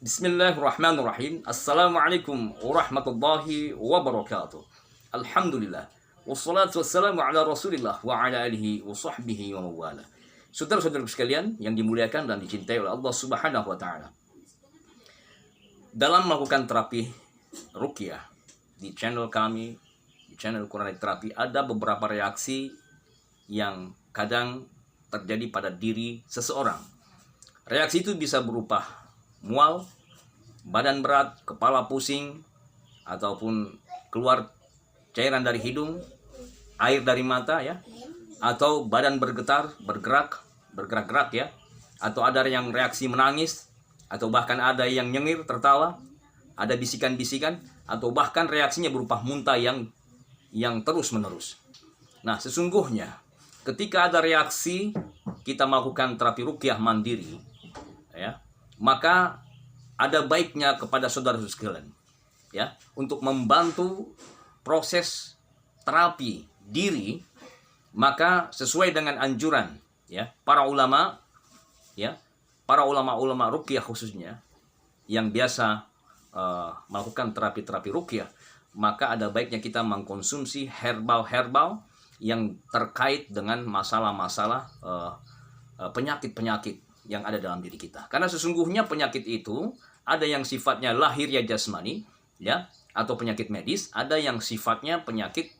Bismillahirrahmanirrahim. Assalamualaikum warahmatullahi wabarakatuh. Alhamdulillah. Wassalatu wassalamu ala Rasulillah wa ala alihi wa sahbihi wa mawala. Saudara-saudara sekalian yang dimuliakan dan dicintai oleh Allah Subhanahu wa taala. Dalam melakukan terapi ruqyah di channel kami, di channel Quranic Terapi, ada beberapa reaksi yang kadang terjadi pada diri seseorang. Reaksi itu bisa berupa mual, badan berat, kepala pusing, ataupun keluar cairan dari hidung, air dari mata ya, atau badan bergetar, bergerak-gerak ya, atau ada yang reaksi menangis, atau bahkan ada yang nyengir, tertawa, ada bisikan-bisikan, atau bahkan reaksinya berupa muntah yang terus-menerus. Nah, sesungguhnya ketika ada reaksi kita melakukan terapi ruqyah mandiri ya, maka ada baiknya kepada saudara-saudara sekalian ya, untuk membantu proses terapi diri, maka sesuai dengan anjuran ya para ulama ya, para ulama ruqyah khususnya yang biasa melakukan terapi ruqyah, maka ada baiknya kita mengkonsumsi herbal yang terkait dengan masalah-masalah penyakit-penyakit yang ada dalam diri kita. Karena sesungguhnya penyakit itu ada yang sifatnya lahiriah jasmani ya, atau penyakit medis, ada yang sifatnya penyakit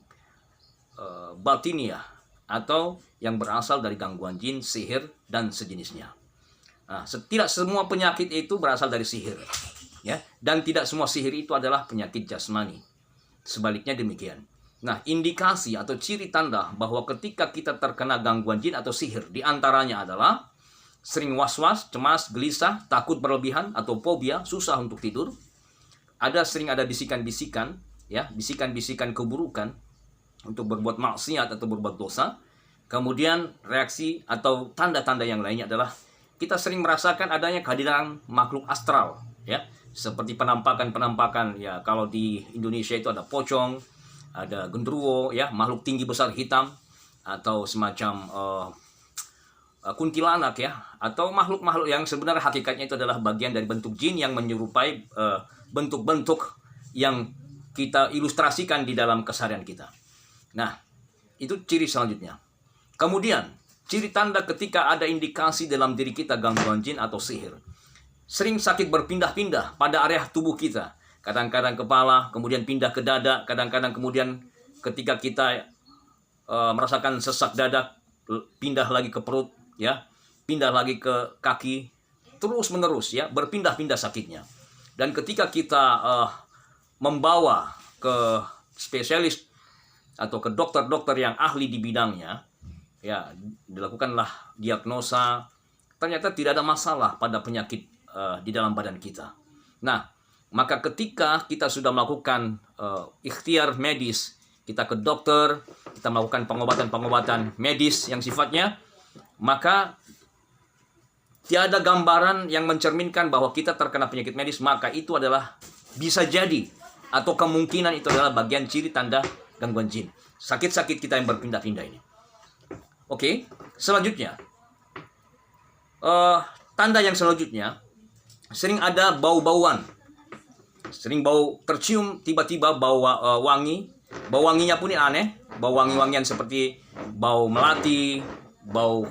batiniah atau yang berasal dari gangguan jin, sihir dan sejenisnya. Nah, tidak semua penyakit itu berasal dari sihir ya, dan tidak semua sihir itu adalah penyakit jasmani. Sebaliknya demikian. Nah, indikasi atau ciri tanda bahwa ketika kita terkena gangguan jin atau sihir diantaranya adalah sering was-was, cemas, gelisah, takut berlebihan atau fobia, susah untuk tidur. Sering ada bisikan-bisikan, ya, bisikan-bisikan keburukan untuk berbuat maksiat atau berbuat dosa. Kemudian reaksi atau tanda-tanda yang lainnya adalah kita sering merasakan adanya kehadiran makhluk astral, ya, seperti penampakan-penampakan, ya, kalau di Indonesia itu ada pocong, ada genderuwo, ya, makhluk tinggi besar hitam, atau semacam kuntilanak ya, atau makhluk-makhluk yang sebenarnya hakikatnya itu adalah bagian dari bentuk jin yang menyerupai bentuk-bentuk yang kita ilustrasikan di dalam keseharian kita. Nah, itu ciri selanjutnya. Kemudian, ciri tanda ketika ada indikasi dalam diri kita gangguan jin atau sihir. Sering sakit berpindah-pindah pada area tubuh kita. Kadang-kadang kepala, kemudian pindah ke dada, kadang-kadang kemudian ketika kita merasakan sesak dada, pindah lagi ke perut, ya, pindah lagi ke kaki, terus menerus ya, berpindah-pindah sakitnya. Dan ketika kita membawa ke spesialis atau ke dokter-dokter yang ahli di bidangnya, ya, dilakukanlah diagnosa, ternyata tidak ada masalah pada penyakit di dalam badan kita. Nah, maka ketika kita sudah melakukan ikhtiar medis, kita ke dokter, kita melakukan pengobatan-pengobatan medis yang sifatnya, maka tiada gambaran yang mencerminkan bahwa kita terkena penyakit medis, maka itu adalah bisa jadi atau kemungkinan itu adalah bagian ciri tanda gangguan jin. Sakit-sakit kita yang berpindah-pindah ini. Oke, selanjutnya. Tanda yang selanjutnya, sering ada bau-bauan. Sering bau tercium tiba-tiba bau wangi. Bau wanginya pun aneh. Bau wangi-wangian seperti bau melati, bau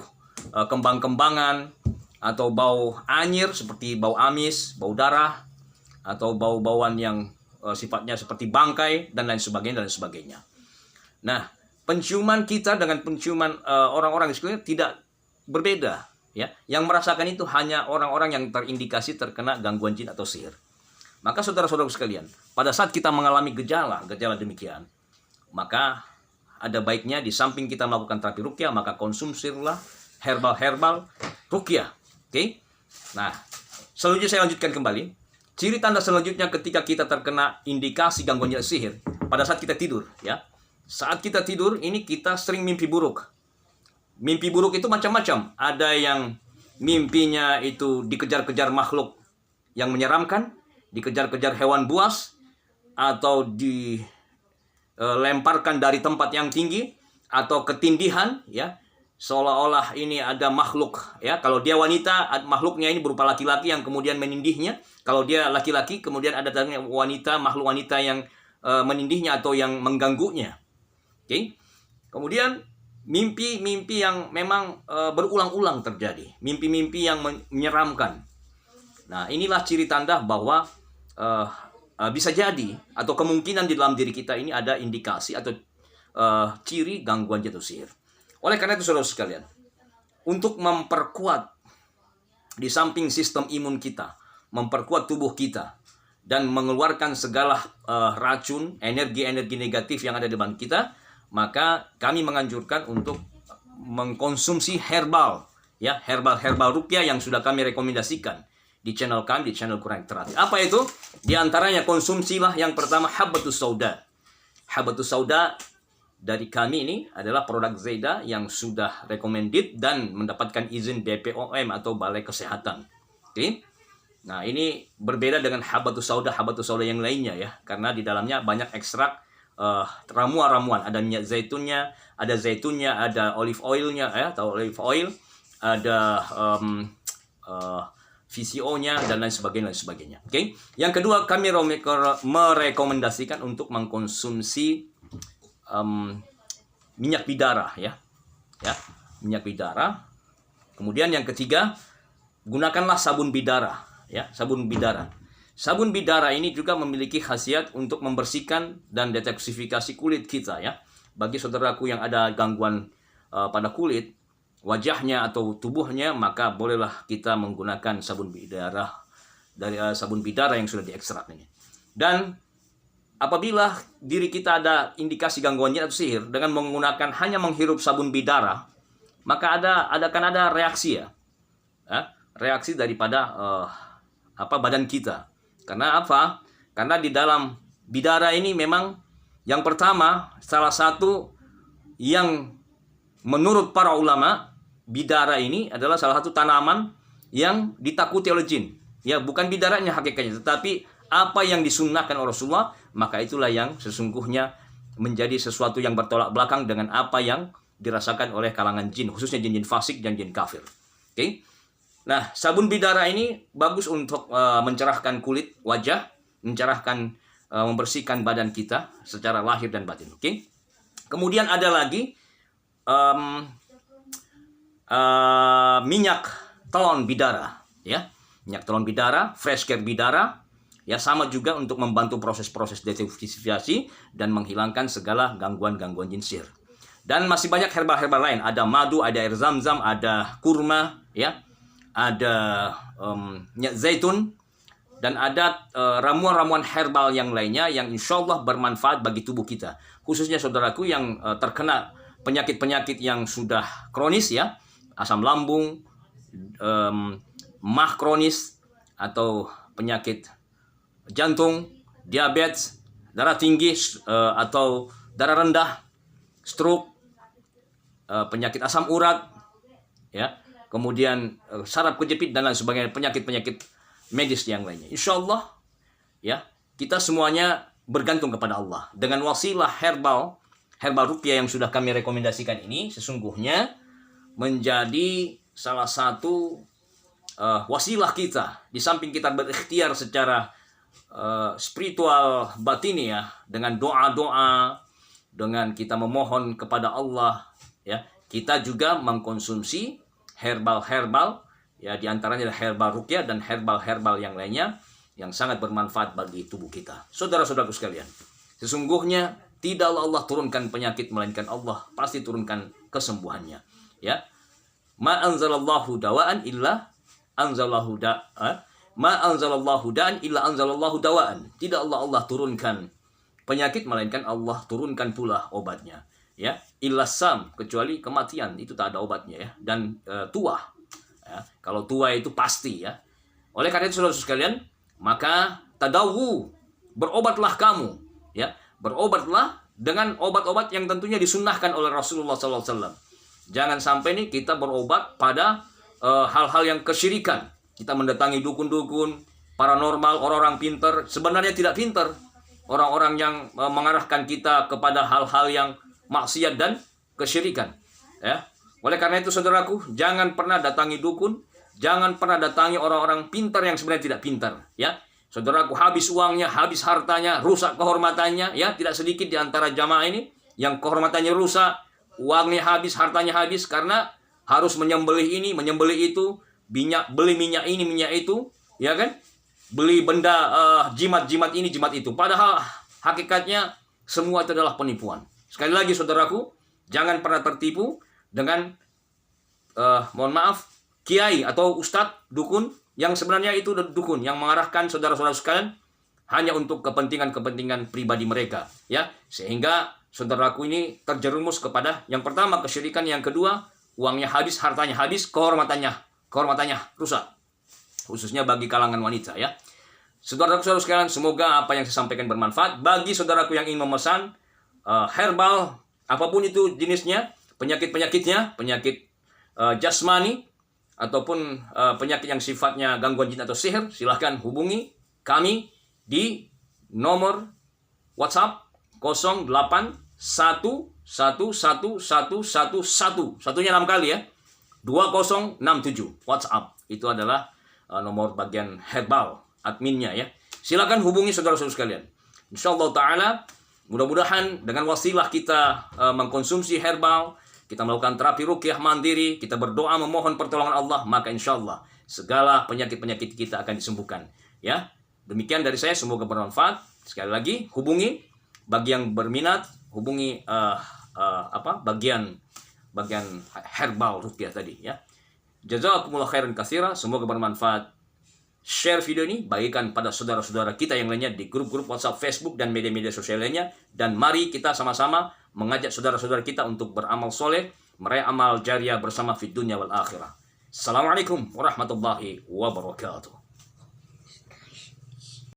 kembang-kembangan, atau bau anyir seperti bau amis, bau darah, atau bau-bauan yang sifatnya seperti bangkai dan lain sebagainya. Nah, penciuman kita dengan penciuman orang-orang di sekitar tidak berbeda ya. Yang merasakan itu hanya orang-orang yang terindikasi terkena gangguan jin atau sihir. Maka saudara-saudara sekalian, pada saat kita mengalami gejala demikian, maka ada baiknya di samping kita melakukan terapi ruqyah, maka konsumsilah herbal ruqyah. Oke? Nah, selanjutnya saya lanjutkan kembali. Ciri tanda selanjutnya ketika kita terkena indikasi gangguan jin sihir pada saat kita tidur, ya. Saat kita tidur ini kita sering mimpi buruk. Mimpi buruk itu macam-macam. Ada yang mimpinya itu dikejar-kejar makhluk yang menyeramkan, dikejar-kejar hewan buas, atau dilemparkan dari tempat yang tinggi, atau ketindihan ya, seolah-olah ini ada makhluk, ya. Kalau dia wanita, makhluknya ini berupa laki-laki yang kemudian menindihnya. Kalau dia laki-laki, kemudian ada wanita, makhluk wanita yang menindihnya atau yang mengganggunya. Oke. Kemudian mimpi-mimpi yang memang berulang-ulang terjadi, mimpi-mimpi yang menyeramkan. Nah, inilah ciri tanda bahwa bisa jadi atau kemungkinan di dalam diri kita ini ada indikasi atau ciri gangguan jatuh sihir. Oleh karena itu, saudara sekalian, untuk memperkuat di samping sistem imun kita, memperkuat tubuh kita, dan mengeluarkan segala racun, energi-energi negatif yang ada di dalam kita, maka kami menganjurkan untuk mengkonsumsi herbal, ya, herbal ruqyah yang sudah kami rekomendasikan di channel kami, di channel Quran Terapi. Apa itu? Di antaranya konsumsilah yang pertama Habbatus Sauda. Habbatus Sauda dari kami ini adalah produk Zaida yang sudah recommended dan mendapatkan izin BPOM atau Balai Kesehatan. Oke. Nah, ini berbeda dengan Habbatus Sauda yang lainnya, ya, karena di dalamnya banyak ekstrak ramuan-ramuan. Ada minyak zaitun, ada olive oilnya, ya, atau olive oil, ada VCO-nya dan lain sebagainya. Oke. Yang kedua, kami merekomendasikan untuk mengkonsumsi minyak bidara, ya, minyak bidara. Kemudian yang ketiga, gunakanlah sabun bidara, ya, sabun bidara. Sabun bidara ini juga memiliki khasiat untuk membersihkan dan detoksifikasi kulit kita, ya. Bagi saudaraku yang ada gangguan pada kulit, wajahnya atau tubuhnya, maka bolehlah kita menggunakan sabun bidara dari sabun bidara yang sudah diekstrak ini. Dan apabila diri kita ada indikasi gangguan jin atau sihir, dengan menggunakan hanya menghirup sabun bidara, maka akan ada reaksi, ya, reaksi daripada badan kita. Karena apa? Karena di dalam bidara ini memang yang pertama, salah satu yang menurut para ulama, bidara ini adalah salah satu tanaman yang ditakuti oleh jin. Ya, bukan bidaranya hakikatnya, tetapi apa yang disunnahkan oleh Rasulullah, maka itulah yang sesungguhnya menjadi sesuatu yang bertolak belakang dengan apa yang dirasakan oleh kalangan jin, khususnya jin-jin fasik dan jin kafir. Oke. Nah, sabun bidara ini bagus untuk mencerahkan kulit wajah, mencerahkan, membersihkan badan kita secara lahir dan batin. Oke. Kemudian ada lagi minyak telon bidara, ya, minyak telon bidara, fresh care bidara. Ya, sama juga untuk membantu proses-proses detoksifikasi dan menghilangkan segala gangguan-gangguan jin sihir. Dan masih banyak herbal-herbal lain. Ada madu, ada air zam-zam, ada kurma, ya, ada minyak zaitun, dan ada ramuan-ramuan herbal yang lainnya yang insya Allah bermanfaat bagi tubuh kita. Khususnya saudaraku yang terkena penyakit-penyakit yang sudah kronis, ya, asam lambung, mah kronis, atau penyakit jantung, diabetes, darah tinggi atau darah rendah, stroke, penyakit asam urat, ya, kemudian saraf kejepit dan lain sebagainya, penyakit-penyakit medis yang lainnya. Insya Allah, ya, kita semuanya bergantung kepada Allah. Dengan wasilah herbal ruqyah yang sudah kami rekomendasikan ini, sesungguhnya menjadi salah satu wasilah kita. Di samping kita berikhtiar secara spiritual batini, ya, dengan doa-doa, dengan kita memohon kepada Allah, ya, kita juga mengkonsumsi herbal, ya, diantaranya adalah herbal ruqyah dan herbal yang lainnya yang sangat bermanfaat bagi tubuh kita. Saudara-saudaraku sekalian, sesungguhnya tidaklah Allah turunkan penyakit, melainkan Allah pasti turunkan kesembuhannya, ya. Ma anzalallahu dawaan illa anzalallahu ma anzalallahu da'an illa anzalallahu dawaan. Tidak Allah turunkan penyakit, melainkan Allah turunkan pula obatnya, ya. Illa sam, kecuali kematian, itu tak ada obatnya, ya. Dan tua, ya. Kalau tua itu pasti, ya. Oleh karena itu, saudara sekalian, maka tadawu, berobatlah kamu, ya. Berobatlah dengan obat-obat yang tentunya disunnahkan oleh Rasulullah SAW. Jangan sampai nih kita berobat pada hal-hal yang kesyirikan. Kita mendatangi dukun-dukun, paranormal, orang-orang pintar. Sebenarnya tidak pintar. Orang-orang yang mengarahkan kita kepada hal-hal yang maksiat dan kesyirikan. Ya. Oleh karena itu saudaraku, jangan pernah datangi dukun, jangan pernah datangi orang-orang pintar yang sebenarnya tidak pintar, ya. Saudaraku, habis uangnya, habis hartanya, rusak kehormatannya, ya. Tidak sedikit di antara jamaah ini yang kehormatannya rusak, uangnya habis, hartanya habis karena harus menyembelih ini, menyembelih itu, beli minyak ini, minyak itu, ya kan? Beli benda jimat-jimat ini, jimat itu. Padahal hakikatnya semua itu adalah penipuan. Sekali lagi saudaraku, jangan pernah tertipu dengan mohon maaf, kiai atau ustadz dukun yang sebenarnya itu dukun yang mengarahkan saudara-saudara sekalian hanya untuk kepentingan-kepentingan pribadi mereka, ya. Sehingga saudaraku ini terjerumus kepada yang pertama kesyirikan, yang kedua uangnya habis, hartanya habis, kehormatannya rusak. Khususnya bagi kalangan wanita, ya. Saudaraku sekalian, semoga apa yang saya sampaikan bermanfaat. Bagi saudaraku yang ingin memesan herbal, apapun itu jenisnya, penyakit-penyakitnya, penyakit jasmani, ataupun penyakit yang sifatnya gangguan jin atau sihir, silahkan hubungi kami di nomor WhatsApp 08111111, satunya 6 kali, ya, 2067. WhatsApp itu adalah nomor bagian herbal adminnya, ya. Silakan hubungi saudara-saudara sekalian. Insyaallah taala, mudah-mudahan dengan wasilah kita mengkonsumsi herbal, kita melakukan terapi ruqyah mandiri, kita berdoa memohon pertolongan Allah, maka insyaallah segala penyakit-penyakit kita akan disembuhkan, ya. Demikian dari saya, semoga bermanfaat. Sekali lagi, hubungi bagi yang berminat, hubungi bagian herbal ruqyah tadi, ya. Jazakumullah khairan katsira, semoga bermanfaat. Share video ini, bagikan pada saudara-saudara kita yang lainnya di grup-grup WhatsApp, Facebook, dan media-media sosial lainnya. Dan mari kita sama-sama mengajak saudara-saudara kita untuk beramal soleh, meraih amal jariah bersama fid dunya wal akhirah. Assalamualaikum warahmatullahi wabarakatuh.